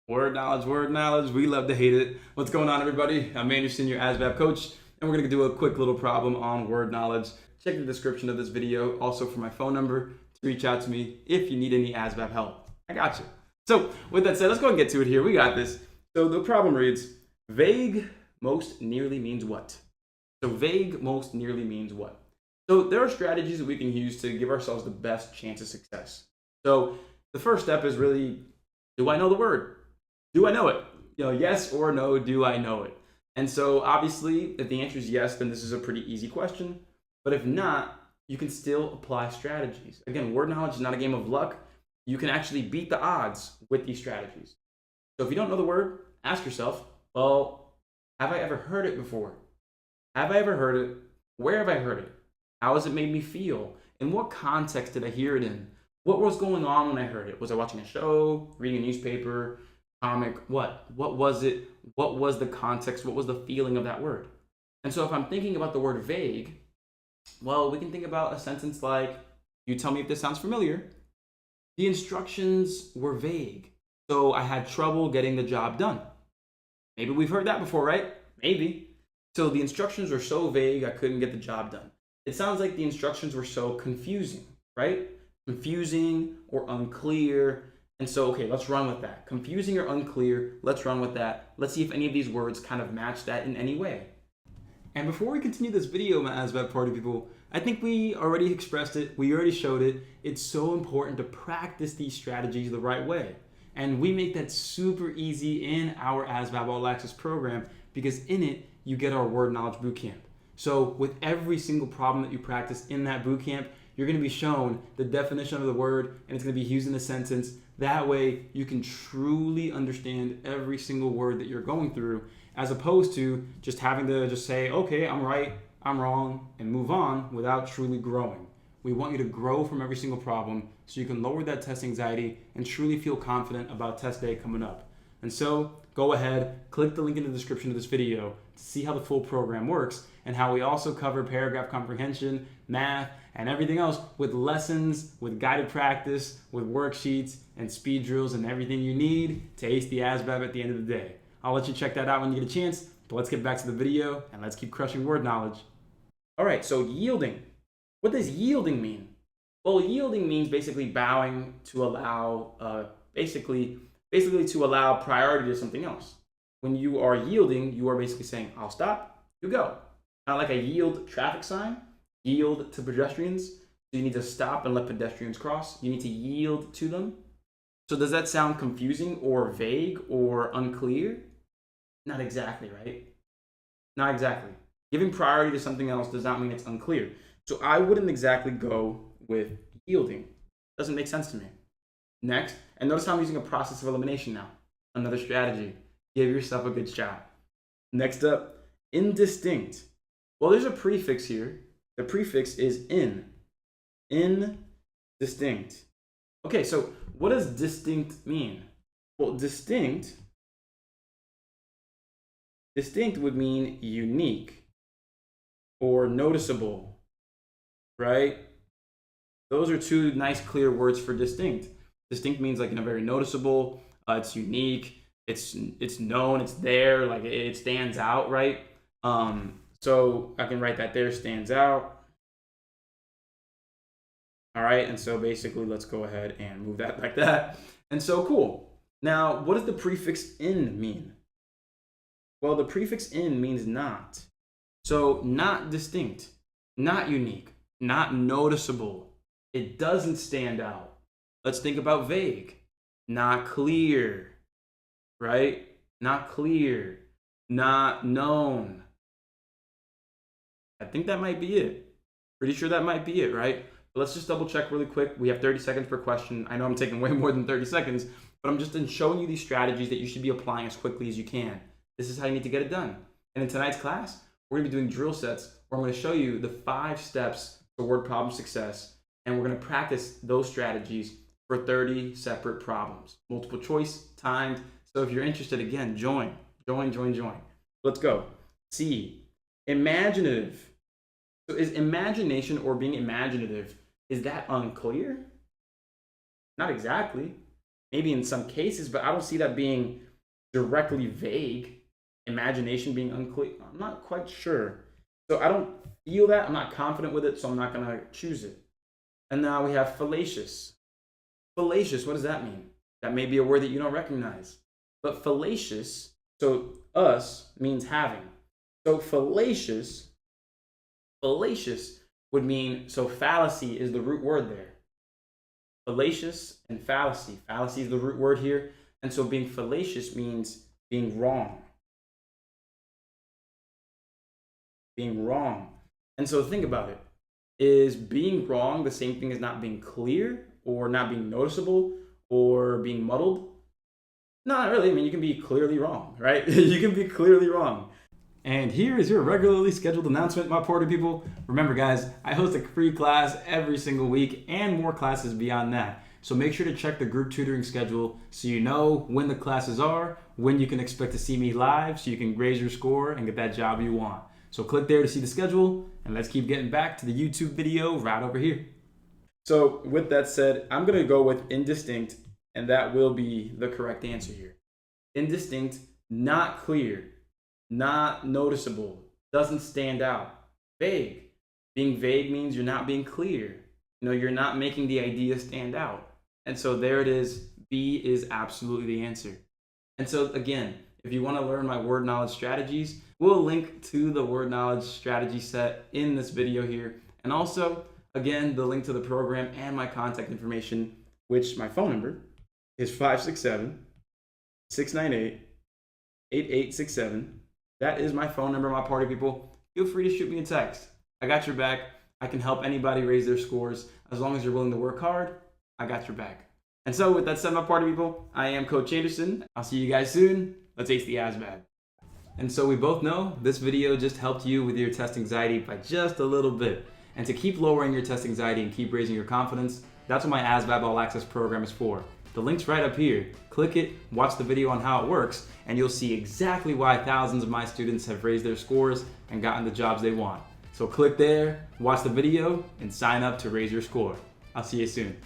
Word knowledge, word knowledge. We love to hate it. What's going on, everybody? I'm Anderson, your ASVAB coach, and we're going to do a quick little problem on word knowledge. Check the description of this video, also for my phone number to reach out to me if you need any ASVAB help. I got you. So with that said, let's go and get to it here. We got this. So the problem reads, vague most nearly means what? So vague most nearly means what? So there are strategies that we can use to give ourselves the best chance of success. So the first step is really, do I know the word? Do I know it? Yes or no, do I know it? And so obviously, if the answer is yes, then this is a pretty easy question. But if not, you can still apply strategies. Again, word knowledge is not a game of luck. You can actually beat the odds with these strategies. So if you don't know the word, ask yourself, well, have I ever heard it before? Have I ever heard it? Where have I heard it? How has it made me feel? In what context did I hear it in? What was going on when I heard it? Was I watching a show, reading a newspaper, comic? What was it? What was the context? What was the feeling of that word? And so if I'm thinking about the word vague, well, we can think about a sentence like, you tell me if this sounds familiar. The instructions were vague, so I had trouble getting the job done. Maybe we've heard that before, right? Maybe. So the instructions were so vague, I couldn't get the job done. It sounds like the instructions were so confusing, right? Confusing or unclear. And so, okay, let's run with that. Confusing or unclear, let's run with that. Let's see if any of these words kind of match that in any way. And before we continue this video, my ASVAB party people, I think we already expressed it, we already showed it. It's so important to practice these strategies the right way. And we make that super easy in our ASVAB All Access program because in it, you get our word knowledge bootcamp. So with every single problem that you practice in that bootcamp, you're going to be shown the definition of the word and it's going to be used in a sentence. That way you can truly understand every single word that you're going through, as opposed to just having to just say, okay, I'm right, I'm wrong, and move on without truly growing. We want you to grow from every single problem so you can lower that test anxiety and truly feel confident about test day coming up. And so go ahead, click the link in the description of this video to see how the full program works and how we also cover paragraph comprehension, math, and everything else with lessons, with guided practice, with worksheets and speed drills and everything you need to ace the ASVAB at the end of the day. I'll let you check that out when you get a chance, but let's get back to the video and let's keep crushing word knowledge. All right, so yielding. What does yielding mean? Well, yielding means basically bowing to allow, basically to allow priority to something else. When you are yielding, you are basically saying, I'll stop, you go. Not like a yield traffic sign, yield to pedestrians. So you need to stop and let pedestrians cross. You need to yield to them. So does that sound confusing or vague or unclear? Not exactly, right? Not exactly. Giving priority to something else does not mean it's unclear. So I wouldn't exactly go with yielding. Doesn't make sense to me. Next, and notice how I'm using a process of elimination now. Another strategy. Give yourself a good shot. Next up, indistinct. Well, there's a prefix here. The prefix is in. Indistinct. Okay, so what does distinct mean? Well, distinct would mean unique or noticeable, right? Those are two nice, clear words for distinct. Distinct means like very noticeable, it's unique, it's known, it's there, like it stands out, right? So I can write that there, stands out. All right, and so basically let's go ahead and move that like that. And so cool. Now, what does the prefix in mean? Well, the prefix in means not. So not distinct, not unique, not noticeable. It doesn't stand out. Let's think about vague. Not clear, right? Not clear, not known. I think that might be it. Pretty sure that might be it, right? But let's just double check really quick. We have 30 seconds per question. I know I'm taking way more than 30 seconds, but I'm just showing you these strategies that you should be applying as quickly as you can. This is how you need to get it done. And in tonight's class, we're gonna be doing drill sets where I'm gonna show you the 5 steps to word problem success. And we're gonna practice those strategies for 30 separate problems. Multiple choice, timed. So if you're interested, again, join. Let's go. C, imaginative. So is imagination or being imaginative, is that unclear? Not exactly. maybe in some cases, but I don't see that being directly vague. Imagination being unclear, I'm not quite sure. So I don't feel that, I'm not confident with it, so I'm not gonna choose it. And now we have fallacious. Fallacious, what does that mean? That may be a word that you don't recognize. But fallacious, so us means having. So fallacious would mean, so fallacy is the root word there. Fallacious and fallacy. Fallacy is the root word here. And so being fallacious means being wrong. Being wrong. And so think about it. Is being wrong the same thing as not being clear or not being noticeable or being muddled? No, not really. I mean, you can be clearly wrong, right? You can be clearly wrong. And here is your regularly scheduled announcement, my party people. Remember, guys, I host a free class every single week and more classes beyond that. So make sure to check the group tutoring schedule so you know when the classes are, when you can expect to see me live so you can raise your score and get that job you want. So click there to see the schedule, and let's keep getting back to the YouTube video right over here. So with that said, I'm gonna go with indistinct, and that will be the correct answer here. Indistinct, not clear, not noticeable, doesn't stand out, vague. Being vague means you're not being clear. You're not making the idea stand out. And so there it is, B is absolutely the answer. And so again, if you wanna learn my word knowledge strategies, we'll link to the word knowledge strategy set in this video here. And also, again, the link to the program and my contact information, which my phone number is 567-698-8867. That is my phone number, my party people. Feel free to shoot me a text. I got your back. I can help anybody raise their scores. As long as you're willing to work hard, I got your back. And so with that said, my party people, I am Coach Anderson. I'll see you guys soon. Let's ace the ASVAB. And so we both know this video just helped you with your test anxiety by just a little bit. And to keep lowering your test anxiety and keep raising your confidence, that's what my ASVAB All Access program is for. The link's right up here. Click it, watch the video on how it works, and you'll see exactly why thousands of my students have raised their scores and gotten the jobs they want. So click there, watch the video, and sign up to raise your score. I'll see you soon.